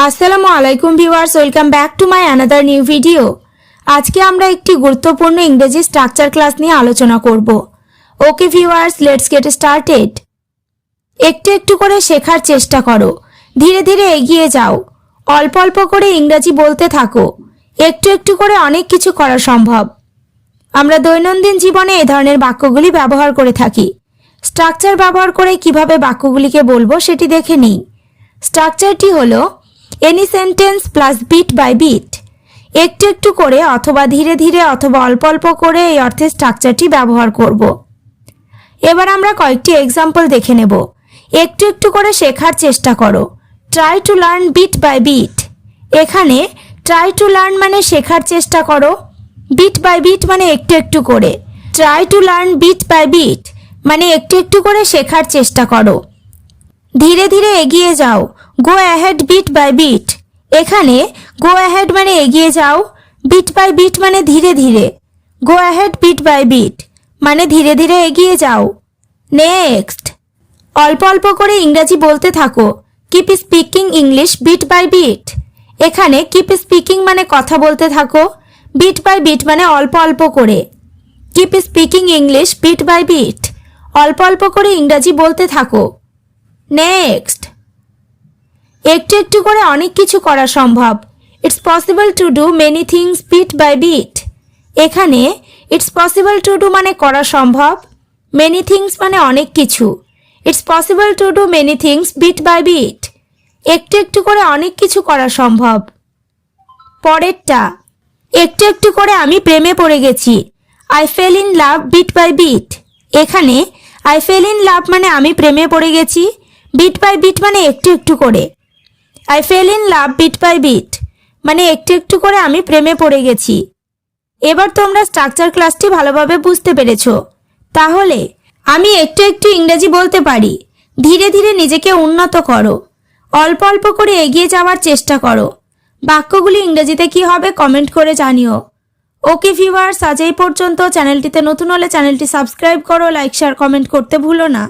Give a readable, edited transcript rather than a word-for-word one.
আসসালামু আলাইকুম viewers, welcome back to my another new video. আজকে আমরা একটি গুরুত্বপূর্ণ ইংরেজি স্ট্রাকচার ক্লাস নিয়ে আলোচনা করব। Okay viewers, let's get started. একটু একটু করে শেখার চেষ্টা করো, ধীরে ধীরে এগিয়ে যাও, অল্প অল্প করে ইংরেজি বলতে থাকো। একটু একটু করে অনেক কিছু করা সম্ভব। আমরা দৈনন্দিন জীবনে এই ধরনের বাক্যগুলি ব্যবহার করে থাকি। স্ট্রাকচার ব্যবহার করে কিভাবে বাক্যগুলিকে বলবো সেটি দেখে নিই। স্ট্রাকচারটি হলো any sentence plus bit by bit. একটু একটু করে অথবা ধীরে ধীরে অথবা অল্প অল্প করে এই অর্থে স্ট্রাকচারটি ব্যবহার করব। এবার আমরা কয়েকটি এক্সাম্পল দেখে নেব। একটু একটু করে শেখার চেষ্টা করো, try to learn bit by bit. এখানে ট্রাই টু লার্ন মানে শেখার চেষ্টা করো, বিট বাই বিট মানে একটু একটু করে। Try to learn bit by bit মানে একটু একটু করে শেখার চেষ্টা করো, ধীরে ধীরে এগিয়ে যাও, go ahead bit by bit. এখানে গো অ্যাহেড মানে এগিয়ে যাও, বিট বাই বিট মানে ধীরে ধীরে। Go ahead bit by bit মানে ধীরে ধীরে এগিয়ে যাও। নেক্সট, অল্প অল্প করে ইংরেজি বলতে থাকো, keep speaking English bit by bit. এখানে কিপ স্পিকিং মানে কথা বলতে থাকো, বিট বাই বিট মানে অল্প অল্প করে। Keep speaking English bit by bit, অল্প অল্প করে ইংরেজি বলতে থাকো। নেক্সট, একটু একটু করে অনেক কিছু করা সম্ভব, it's possible to do many things bit by bit. এখানে ইটস পসিবল টু ডু মানে করা সম্ভব, মেনি থিংস মানে অনেক কিছু। It's possible to do many things bit by bit, একটু একটু করে অনেক কিছু করা সম্ভব। পরেরটা, একটু একটু করে আমি প্রেমে পড়ে গেছি, I fell in love bit by bit. এখানে আই ফেল ইন লাভ মানে আমি প্রেমে পড়ে গেছি, বিট বাই বিট মানে একটু একটু করে। I fell in love bit by bit মানে একটু একটু করে আমি প্রেমে পড়ে গেছি। এবার তোমরা স্ট্রাকচার ক্লাসটি ভালোভাবে বুঝতে পেরেছো। তাহলে আমি একটু একটু ইংরেজি বলতে পারি, ধীরে ধীরে নিজেকে উন্নত করো, অল্প অল্প করে এগিয়ে যাওয়ার চেষ্টা করো। বাক্যগুলি ইংরেজিতে কি হবে কমেন্ট করে জানিও। ওকে ভিউয়ার্স, আজ এই পর্যন্ত। চ্যানেলটিতে নতুন হলে চ্যানেলটি সাবস্ক্রাইব করো, লাইক শেয়ার কমেন্ট করতে ভুলো না।